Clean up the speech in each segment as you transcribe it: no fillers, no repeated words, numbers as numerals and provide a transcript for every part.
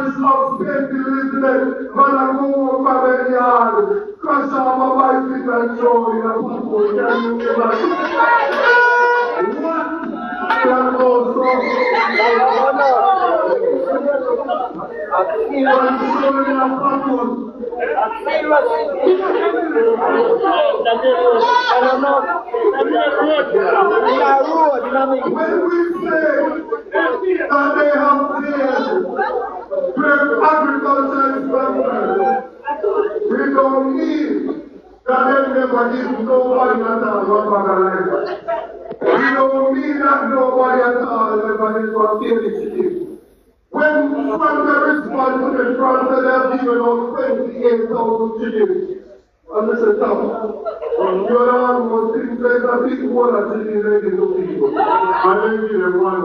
voice of St. Elizabeth, but I go from the yard, crush off my bicycle and throw in a pothole. Can you imagine? What? Can also throwing in a pothole. When we say that they have failed where agriculture is concerned, we don't mean that they never give nobody at all what organized. We don't mean that nobody at all ever did what they did. When the response to the front, they have given us 28,000 chickens. And listen, Tom, you're almost things like a big one of chickens ready to people. And then give them one.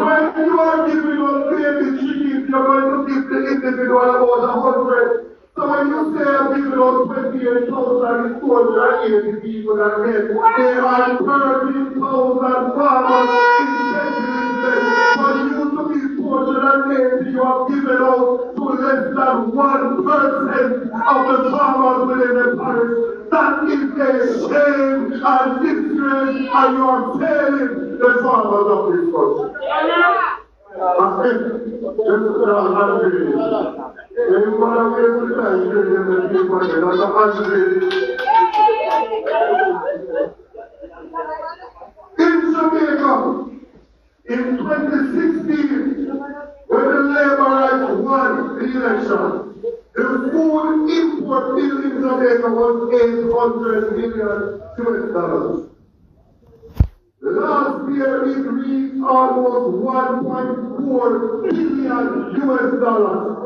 When you are giving us baby chickens, you're going to give the individual about 100. So when you say I'm giving us 28,280 people that get, there are 13,000 farmers in Texas, but you to be fortunate, you have given out to less than 1% of the farmers within the parish. That is a shame and disgrace, and you are failing the farmers of this country. In Jamaica, in 2016, when the Labour Rights won the election, the food import bill in Jamaica was $800 million. Last year it reached almost $1.4 billion.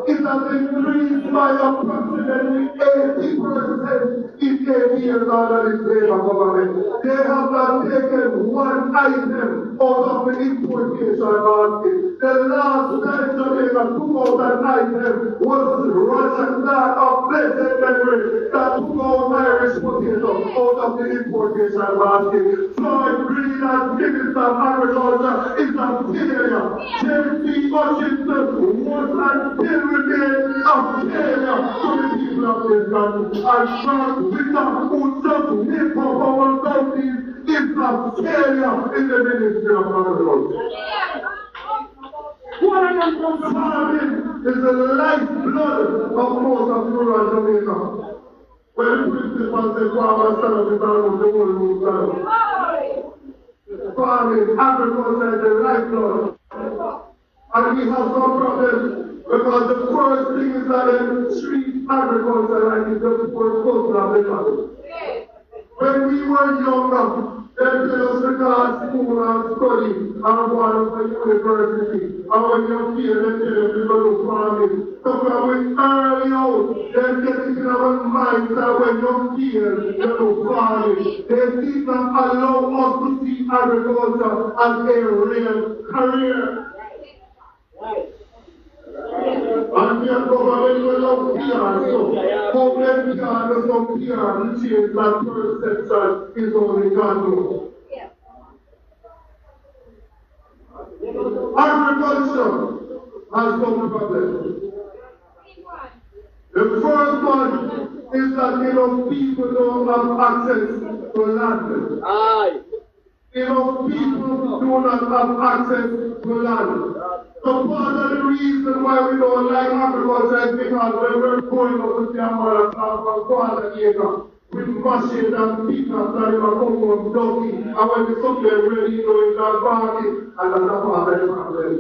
It has increased by approximately 80% in 8 years under this Labour government. They have not taken one item out of the importation basket. The last time Jamaica took out an item was Roger Clark of blessed memory that took out Irish potato out of the importation basket. Floyd Green as Minister of Agriculture is a failure. J.C. Hutchinson was and still remains a failure to the people of this country. And Frank Victor, who just nip up our counties, is a failure in the Ministry of Agriculture. Farming is the lifeblood of most of rural Jamaica. When the principal says farmers stand up, it's almost the whole room stand up. Farming, agriculture is the lifeblood. And we have some problems because the first thing is that they treat agriculture like it's the first culture of the country. When we were younger, they tell us to go to school and study and go on to university. And when you're here, they tell us to go to farming. So when we early out, they get it in our minds that when you're here, they do farming. They did not allow us to see agriculture as a real career. And we are government will not PR, so government PR does not PR to change that perception is only God knows. Agriculture has some problems. The first one is that enough people don't have access to land. Aye. Enough people do not have access to land. So part of the reason why we don't like agriculture is because when we're going up to the Amara for a quarter acre, with machines and pickups and a couple of donkey, and when the something ready, you know, it's not barking, and that's a part of the problem.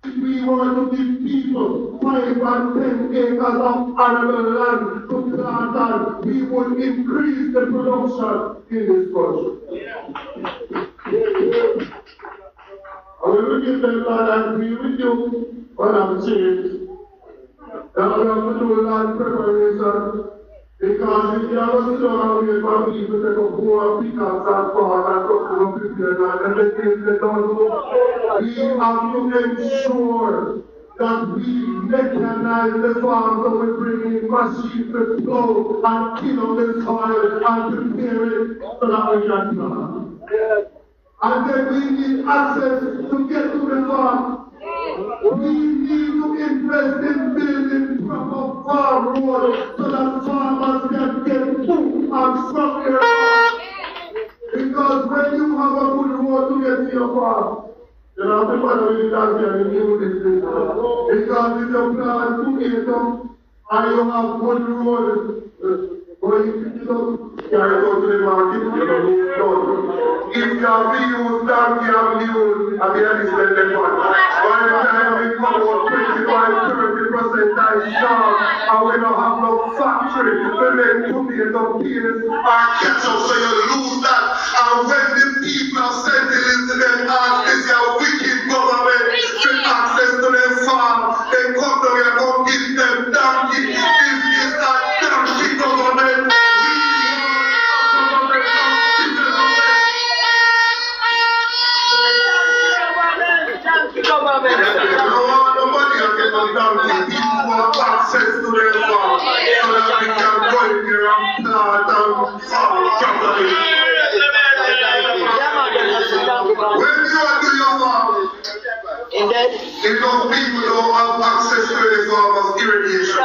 If we were to give people 5 and 10 acres of arable land to plant on, we would increase the production in this country. And when we give them land, I agree with you, but I'm changed. That we have to do land preparation, because if you have to sit down and wait for people to go and pick up that farm and come to prepare land, and the things they don't do, we have to ensure that we mechanize the farm, so we bring in machines to plow and kill up the soil and prepare it so that we can plant. And then we need access to get to the farm. We need to invest in building proper farm roads so that farmers can get food and from their farm. Because when you have a good road to get to your farm, you don't have to bother with the donkey and the new district. Because if you plant tomato and you have good road, when you pick it up, carry it out to the market, you don't lose done. If you have to use donkey and mule, and the other is the one. By the time we come out 25-30% time sharp, and we don't have no factory to make tomato peels or ketchup, so you lose that. And when the people are sentenced to them ask, this is a wicked government to access to their farm, they come down here and come give them donkey. This is a donkey government. Access to their farm so that we can go in here and plant and farm properly. When you are doing your farm, enough people don't have access to any form of irrigation.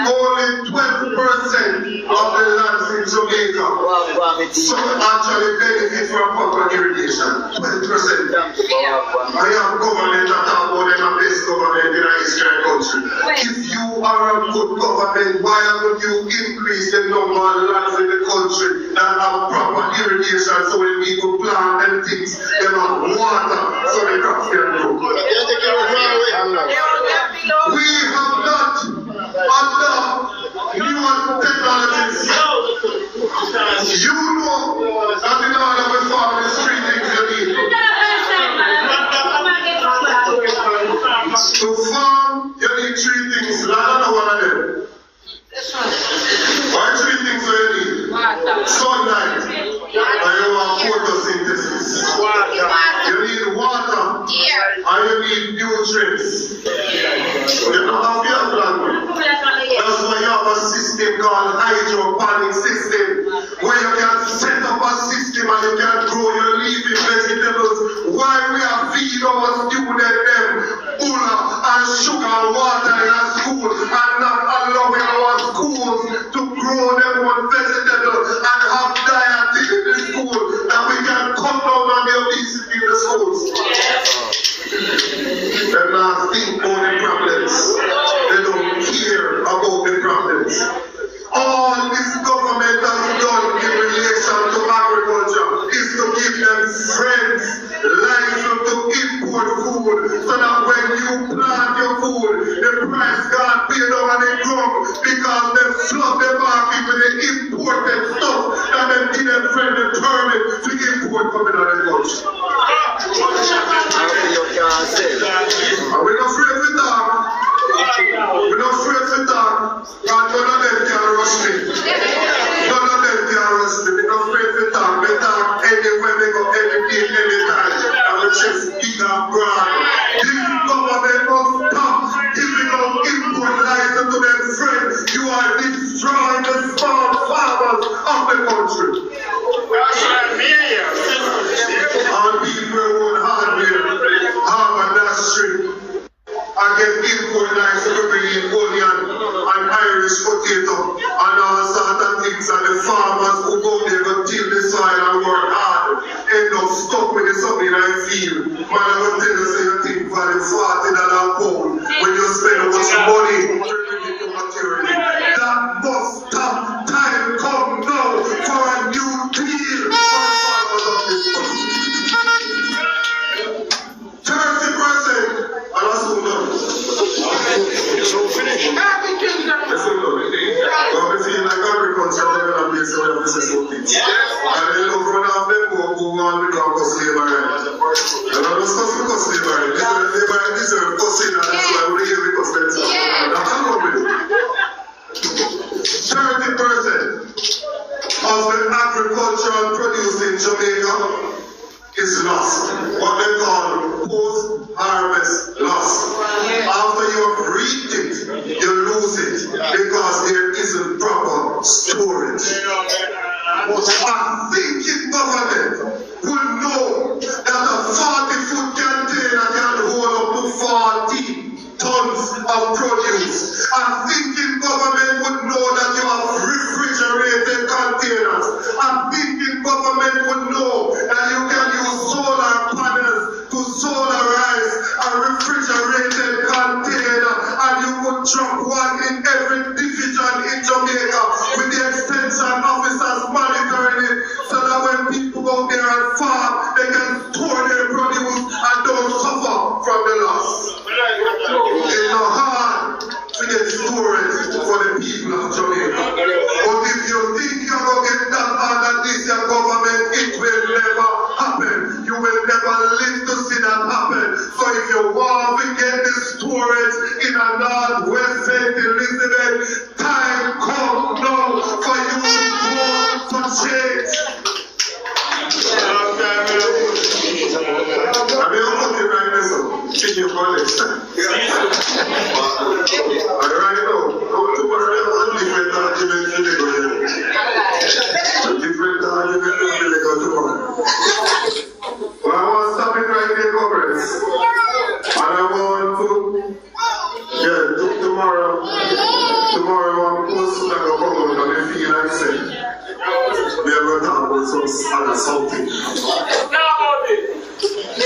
Only 12% of the lands in Jamaica actually benefit from proper irrigation. 12%. I have government that talk about them the best government in our Eastern country. If you are a good government, why would you increase the number of lands in the country that have proper irrigation so when people plant and things, they have water so the crops can grow? We have not adopted new technologies. You know that in order to farm the three things you need. To farm, you need three things. I don't know what I did. Why three things do you need? Sunlight. And you have photosynthesis. You need water. And you need nutrients. You don't have your plant. That's why you have a system called hydroponic system, where you can set up a system and you can grow your leafy vegetables while we are feeding our students them bulla and sugar and water in our school and not allowing our schools to grow their own vegetables and have diet in the school that we can cut down on the obesity in the schools. They're not thinking about the problems. They don't care about the problems. All this government has done in relation to agriculture is to give them friends license to import food so that when you plant your food, the price got paid over the ground because they flood the market with the imported stuff and then give them friend the permit to import coming out of the country. Are we not afraid to talk? We're not afraid to talk. And none of them can rush me. None of them can rush me. We're not afraid to talk. They talk anywhere, they go any day, anytime. And we just big and broad. This government must stop giving out import license to their friends. You are destroying the small farmers of the country. All people who own hardware, industry, and get import license to bring in onion and Irish potato and all sorts of things, and the farmers who go there to till the soil and work hard end up stuck with the something I feel. Man, I will tell you, say you think for the $40 pound when you spend how much money to bring it to maturity. That must stop. Time come now for a new deal for the farmers of this country. 30%, and that's so done. So finished. That's so done. But we feel like agriculture is a place where we say so things. And then look run off them who want to become slavery. And I'm not supposed to become slavery. Slavery deserve cussing, and that's why we hear because that's that's a problem. 30% of the agricultural produce in Jamaica is lost. What they call post-harvest loss. After you have reaped it, you lose it because there isn't proper storage. A thinking government will know that a 40-foot container can hold up to tons of produce. I'm thinking government would know that you have refrigerated containers. I'm thinking government would know that you can use solar panels to solarize a refrigerated container, and you could drop one in every division in Jamaica with the extension officers monitoring it, so that when people go there and farm, they can store their produce and don't suffer from the loss. It's not hard to get storage for the people of Jamaica. But if you think you're going to get that under this your government, it will never happen. You will never live to see that happen. So if you want to get the storage in a Northwest St. Elizabeth, time comes now for you to change. I mean, I'm looking right now, so keep your next time. And right now, different arguments in the different arguments in the tomorrow. But I want to stop it right there, Congress. And I want to, tomorrow I want to post like a comment and I feel like saying, we are going to talk about something.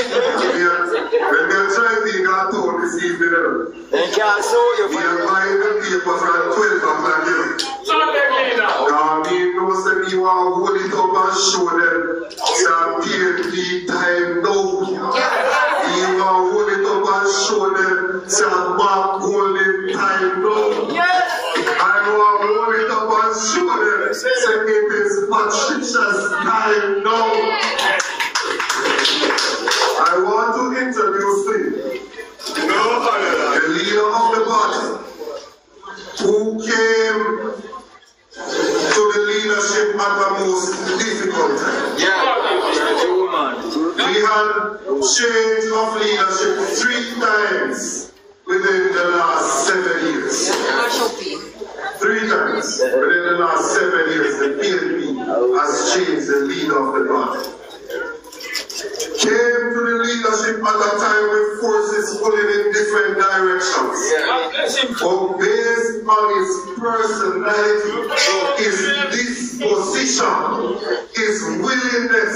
When we are trying to get told this evening, we are buying the papers at 12 o'clock. He knows that you are holding it up and show them that PNP time now. You are holding it up and show them that back holding time now. I will hold it up and show them that it is Patricia's time now. I want to introduce to you the leader of the party who came to the leadership at the most difficult time. We had change of leadership 3 times within the last 7 years. 3 times within the last 7 years, the PNP has changed the leader of the party. Came to the leadership at a time with forces pulling in different directions. But based on his personality, his disposition, his willingness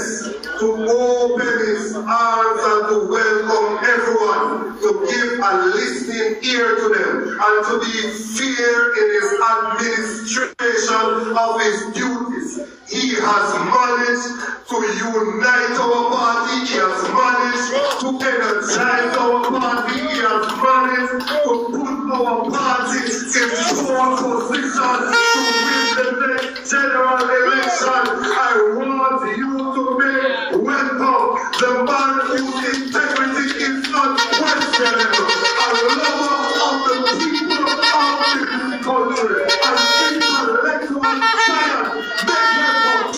to open his arms and to welcome everyone, to give a listening ear to them, and to be fair in his administration of his duties. He has managed to unite our party. He has managed to energize our party. He has managed to put our party in pole position to win the next general election. I want you to make welcome the man whose integrity is unquestionable, a lover of the people of this country, an intellectual giant. Make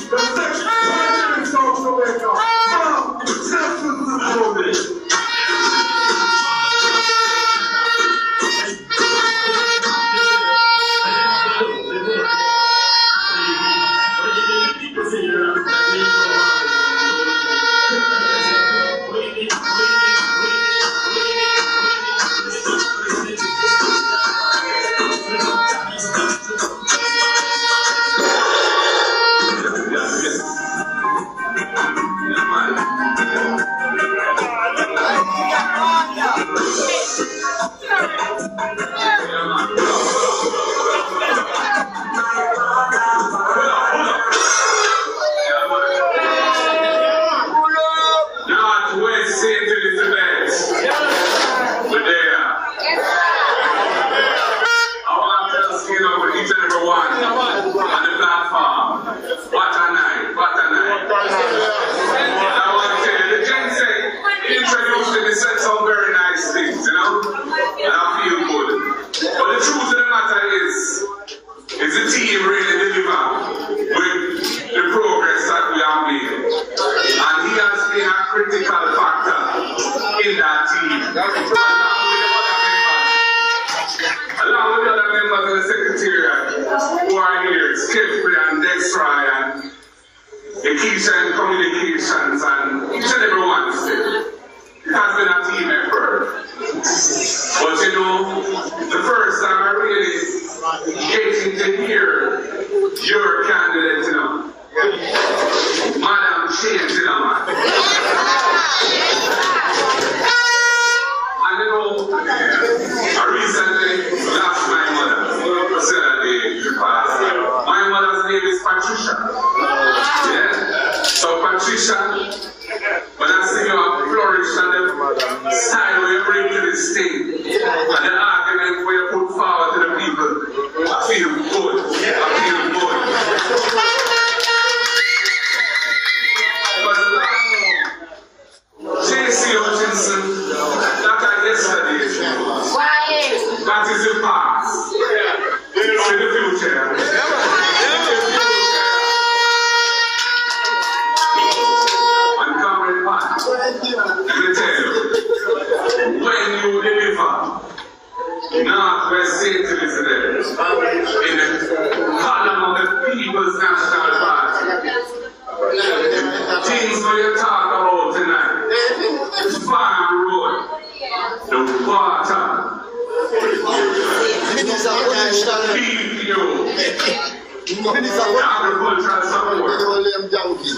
welcome the next president of Jamaica, communications and each and every one. It has been a team effort. But you know, know, the first time I really getting to hear your candidate, you know. Madam Change, you know, man. And you know, I recently lost my mother. I said that day she passed. My mother's name is Patricia. Yeah. So Patricia, when I see you flourish and the style where you bring to this thing, and the argument where you put forward to the people, I feel good. I feel good. But J.C. Hutchinson, that I yesterday, that is the past. It's in the future. And coming back, let me tell you, when you deliver Northwest St. Elizabeth in the column of the People's National Party, things we talk about tonight, the farm road, the water, agricultural support,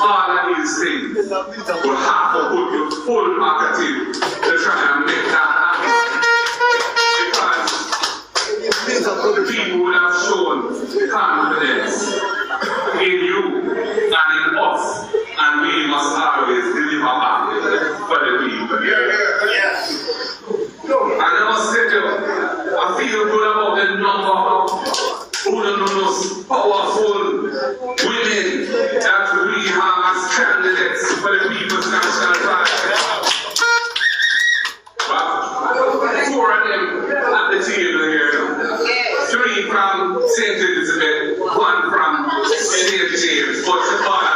all of these things will have to put your full marketing to try and make that happen. Because the people would have shown confidence in you and in us, and we must always deliver back for the people. And I must tell you, I feel good about the number of powerful women that we have as candidates for the People's National Party. Four of them at the table here. 3 from St. Elizabeth, 1 from St. James, but the father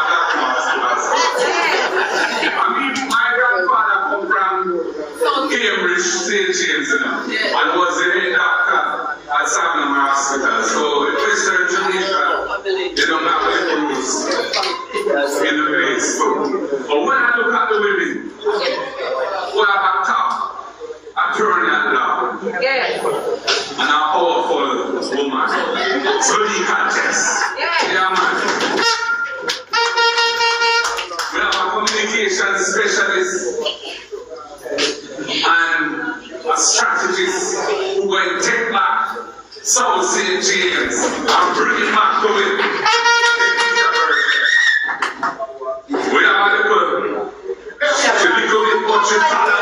I mean, my grandfather come from Cambridge, St. James, and was the head doctor at Sagamore Hospital. So the Western Jamaica, they don't have the rules in the place. But when I look at the women, who have a top attorney at law, and a powerful woman, so he contest. Yeah, man. We have a communication specialist and a strategist who will take back South St. James and bring it back to it. We have a little bit what you call a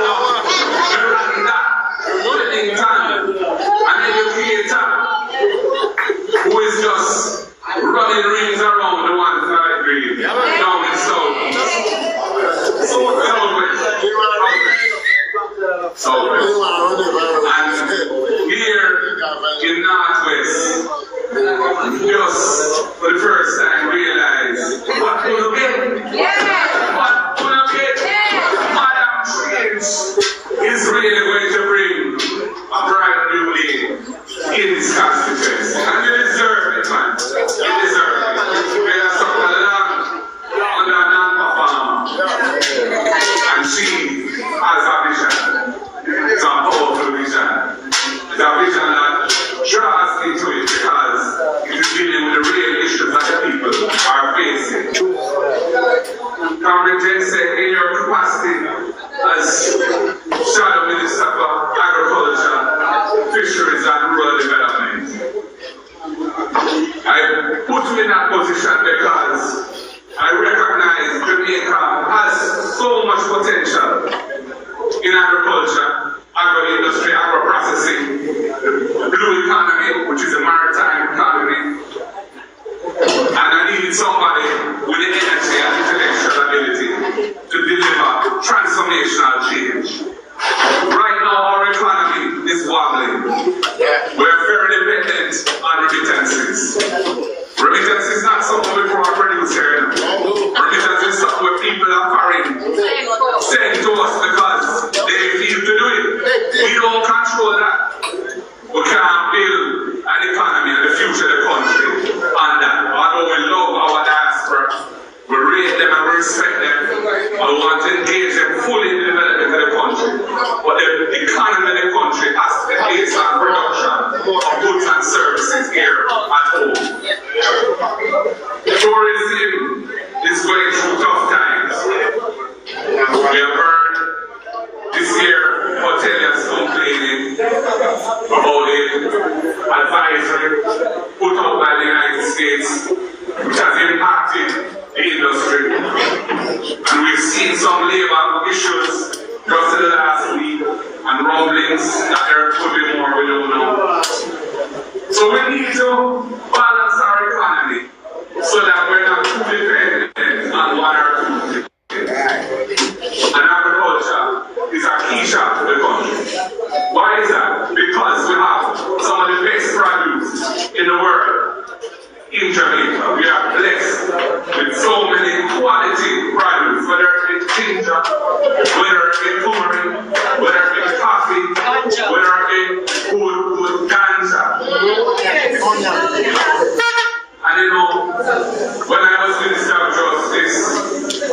Miranda, Wellington, an educator who is just running rings around the 1 green down in South. And here in Northwest, just for the first time realize what will get. What will get. Madam Change is really going to bring a bright new day in this constituency. And you deserve it, man. You deserve it. We have suffered long under a non-performer. And she has a vision. It's a powerful vision. It's a vision that draws into it because it is dealing with the real issues that the people are facing. Comrade Jen said, in your capacity as Shadow Minister for Agriculture, Fisheries and Rural Development, I put you in that position because I recognize Jamaica has so much potential in agriculture, agro-industry, agro-processing, the blue economy, which is a maritime economy. And I need somebody with the energy and intellectual ability to deliver transformational change. Right now, our economy is wobbling. We're very dependent on remittances. Remittance is not something we produce here. Remittance is something where people are foreign send to us because they feel to do it. We don't control that. We can't build an economy and the future of the country on that. Although we love our diaspora, we rate them and we respect them, and we want to engage them fully in the development of the country. But the economy of the country has to be based on advisory put out by the United States, which has impacted the industry. And we've seen some labor issues just in the last week and rumblings that there could be more, we don't know. So we need to balance our economy so that we're not too dependent on one or two things. And agriculture is a key shop to the country. Why is that? Because we have some of the best produce in the world in Jamaica. We are blessed with so many quality produce, whether it's ginger, whether it's turmeric, whether it's coffee, whether it's good ganja. And you know, when I was Minister of Justice,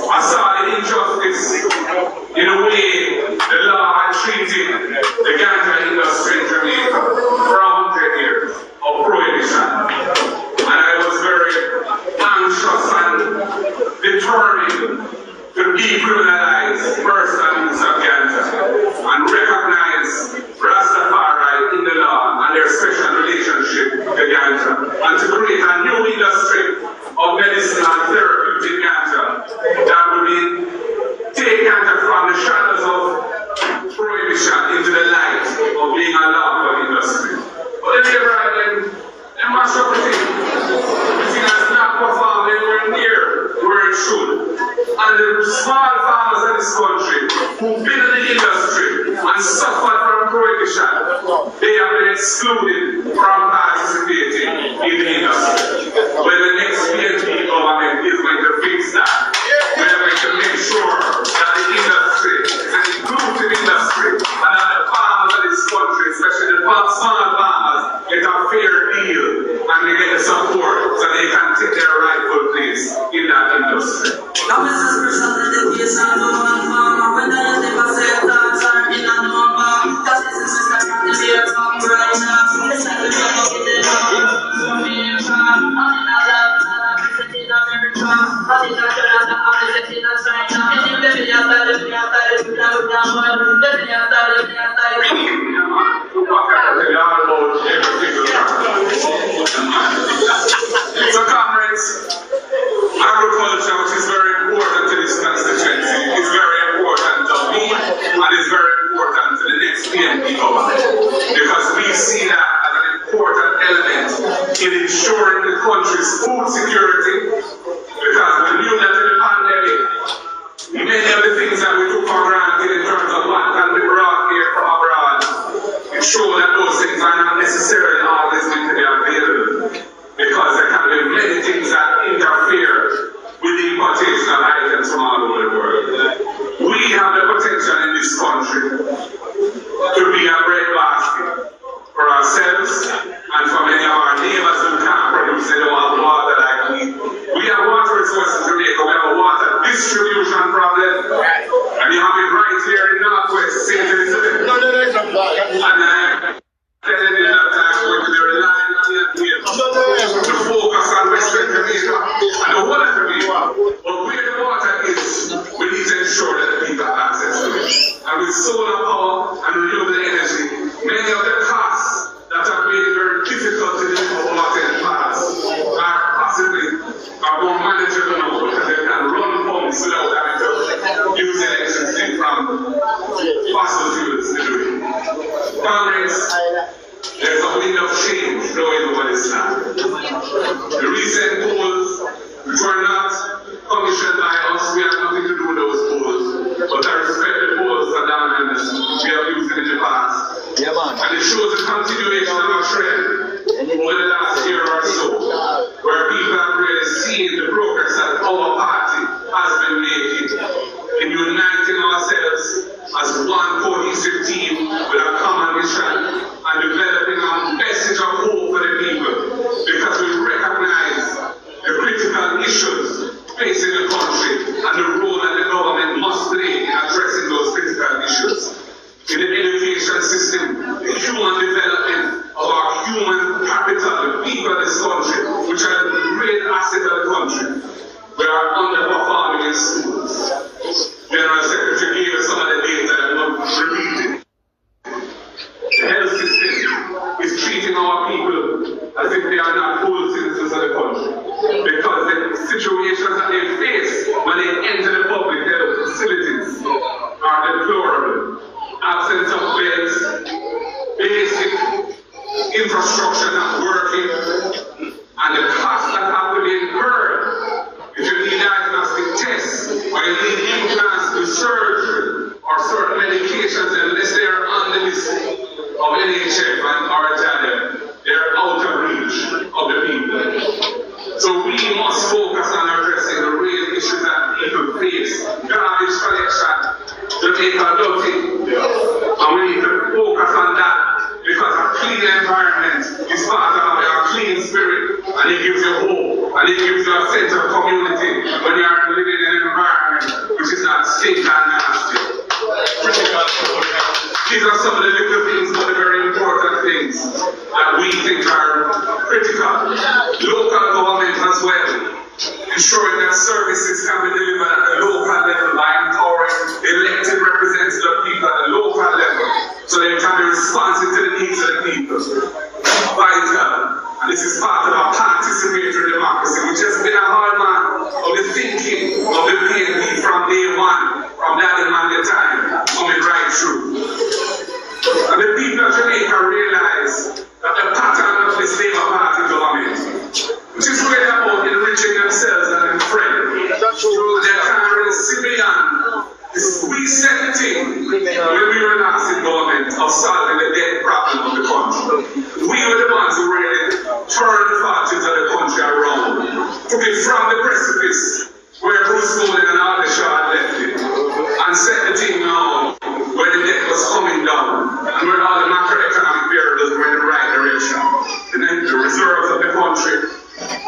I saw the injustice in the way the law had treated the ganja industry in Jamaica for 100 years of prohibition. And I was very anxious and determined to decriminalize personal use of ganja and recognize Rastafari in the law and their special relationship to ganja, and to create a new industry of medicine and therapeutic ganja that would be take ganja from the shadows of prohibition into the light of being a lawful industry. But the labor they mash up the thing. The thing has not performed anywhere near where it should. And the small farmers in this country who build the industry and suffered from prohibition, they have been excluded from participating in the industry. Well, the next PNP government is going to fix that. We are going to make sure that the industry is an inclusive industry and that the farmers of this country, especially the small farmers, get a fair deal and they get the support so they can take their rightful place in that industry. Now, Mrs. President, the case of the one farmer, when I never said that I'm in a number, that is the sister from the beer from right now. It's like the girl of the America, I'm in a love, I'm in America, I'm in Canada, I'm in China, and in the video, so comrades, agriculture, which is very important to this constituency, is very important to me and is very important to the next PNP government, because we see that as an important element in ensuring the country's food security, because we knew that in the pandemic, many of the things that we took for granted in terms of what can be brought here from abroad, it showed that those things are not necessarily always going to be available, because there can be many things that interfere with the importation of items from all over the world. We have the potential in this country to be a breadbasket for ourselves and for many of our neighbors who can't produce their own water like we. We have water resources in Jamaica. We have a water distribution problem. And you have it right here in Northwest, St. Elizabeth. And I'm telling you that I'm going to be relying on the here to focus on Western Jamaica and the whole of Jamaica. But where the water is, we need to ensure that the people have access to it. And with solar power and renewable energy, many of the costs that have made it very difficult to deliver water in the past are possibly more manageable now, because they can run pumps without having to use electricity from fossil fuels to do it. Comrades, there's a wind of change blowing over this land. The recent polls, which were not commissioned by us, we have nothing to do with those polls, but I respect the polls that we have used in the past. And it shows a continuation of a trend over the last year or so, where people have really seen the progress that our party has been making in uniting ourselves as one cohesive team with a common mission and developing a message of hope for the people, because we recognize the critical issues facing the country and the role that the government must play in addressing those critical issues. In the education system, the human development of our human capital, the people of this country, which are the great asset of the country, we are underperforming in schools. General Secretary gave us some of the data that I'm not repeating. The health system is treating our people as if they are not full citizens of the country. Because the situations that they face when they enter the public health facilities are deplorable. Absence of beds, basic infrastructure not working, and the costs that have to be incurred if you need diagnostic tests, or you need implants to surgery, or certain medications, unless they are on the list of NHF and RHID, they're out of reach of the people. So we must focus on addressing the real issues that people face. Garbage collection, Jamaica dirty, and we need to focus on that because a clean environment is part of our clean spirit, and it gives you hope, and it gives you a sense of community when you are living in an environment which is not sick and nasty. These are some of the little things, but the very important things that we think are critical. Local government as well, ensuring that services can be delivered at the local level by empowering elected representatives of people at the local level so they can be responsive to the needs of the people. Vital. And this is part of our participatory democracy, which has been a hallmark of the thinking of the PNP from day one, from that Monday time, coming right through. And the people of Jamaica realize that the pattern of this Labour Party government, which is really about enriching themselves and their friends, they can't really see beyond this resetting when we were last in government of solving the debt problem of the country. We were the ones who really turned the fortunes of the country around, took it from the precipice where Bruce Golden and Alder Shaw had left it, and set the thing now where the debt was coming down, and where all the macroeconomic variables were in the right direction. The reserves of the country,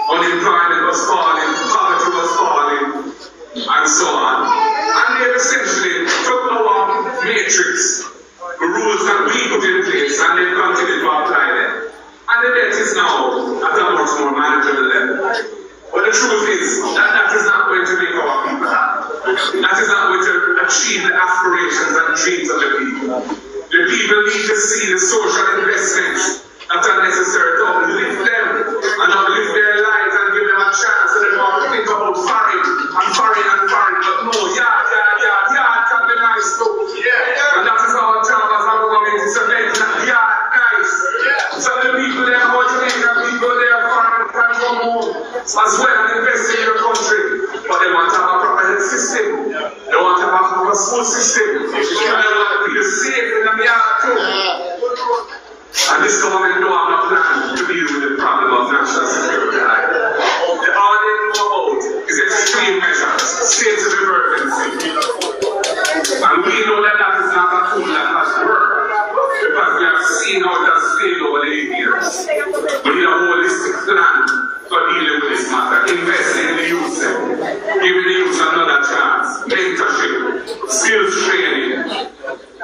unemployment was falling, poverty was falling, and so on. And they essentially took our matrix, the rules that we put in place, and they continued to apply them. And the debt is now at a much more manageable level. But the truth is that that is not going to make our people happy. That is not going to achieve the aspirations and dreams of the people. The people need to see the social investments that are necessary to uplift them and uplift their lives and give them a chance so they don't think about foreign and foreign and foreign. But no, yard can be nice too. And that is our job as a government, is to make that yard nice. So the people there are Jamaica, people there foreign can come home as well and invest in your country. But they want to have a proper health system. They want to have a school system. And they want to be safe in the yard too. And this government don't have no plan to deal with the problem of national security. All they know about is extreme measures, states of emergency. And we know that that is not a tool that has worked, because we have seen how it has failed over the 8 years. We need a holistic plan for dealing with this matter, investing in the youth, giving the youth another chance, mentorship, skills training.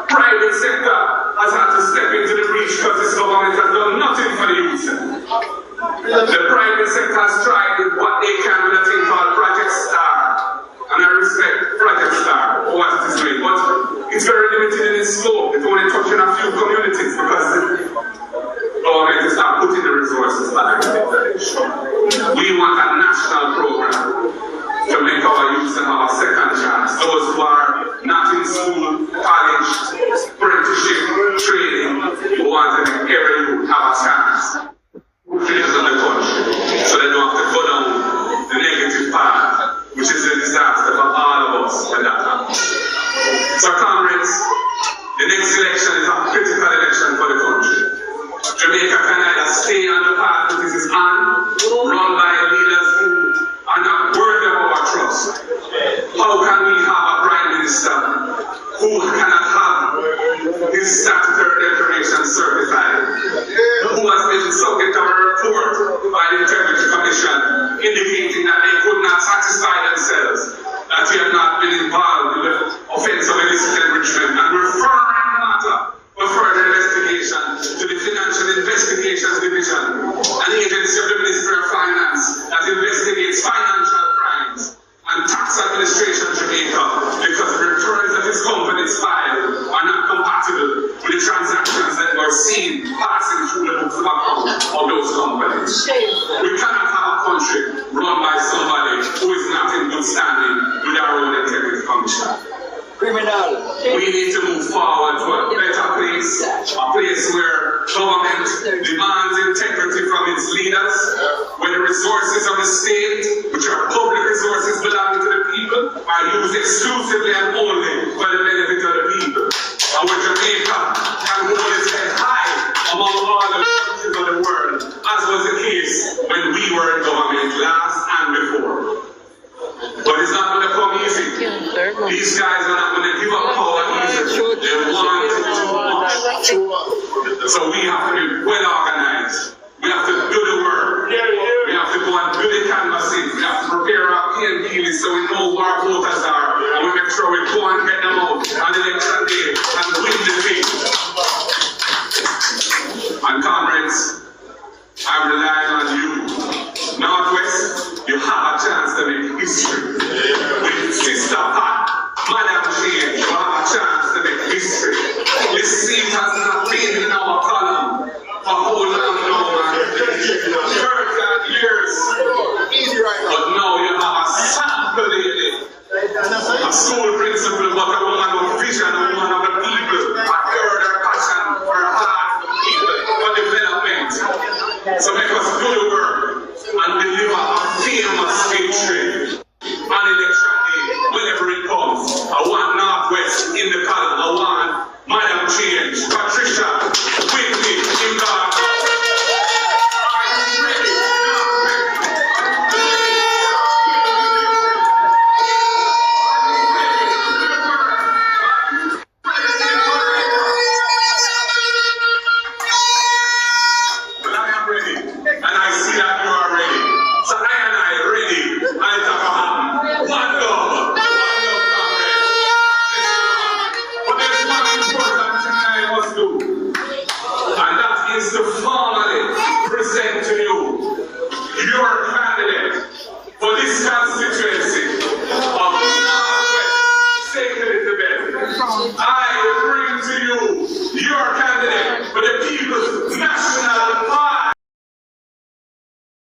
Private sector has had to step into the breach because this government has done nothing for the youth. The private sector has tried with what they can with a thing called Project Star. And I respect Project Star for what it is doing, but it's very limited in its scope. It's only touching a few communities because the government is not putting the resources back. We want a national program to make our youth have a second chance. Those who are not in school, college, apprenticeship, training, who want to make every youth have a chance. Who lives in the country, so they don't have to go down the negative path, which is a disaster for all of us when that happens. So comrades, the next election is a critical election for the country. Jamaica can either stay on the path that it is on, run by leaders who are not worthy of our trust. How can we have a prime minister who cannot have his statutory declaration certified, who has been subject to a report by the Integrity Commission indicating that they could not satisfy themselves, that we have not been involved in the offense of illicit enrichment, and referring the matter for further investigation to the Financial Investigations Division, an agency of the Ministry of Finance that investigates financial crimes and tax administration Jamaica, because the returns that his companies file are not compatible with the transactions that were seen passing through the books of account of those companies. We cannot have a country run by somebody who is not in good standing with our own integrity function. Criminal. We need to move forward to a better place, a place where government demands integrity from its leaders, where the resources of the state, which are public resources belonging to the people, are used exclusively and only for the benefit of the people. And where Jamaica can hold its head high among all the countries of the world, as was the case when we were in government last and before. But it's not going to come easy. These guys are not going to give up power easy. They want it too much. So we have to be well organized. We have to do the work. We have to go and do the canvassing. We have to prepare our PNP list so we know who our voters are. And we make sure we go and get them out on election day and win the thing. And comrades, I'm relying on you. Northwest, you have a chance to make history. With Sister Pat, Madam Jane, you have a chance to make history. This seat has not been in our column for how long now, man? 30 years. But now you have a sample lady. A school principal, but a woman of vision, a woman of the people. A girl, her passion, her heart for people, for development. So make us do the work and deliver a famous victory on election day, whenever it comes. I want Northwest in the column. I want Madam Change, Patricia, Whitney, in God. Are you ready? To formally present to you your candidate for this constituency.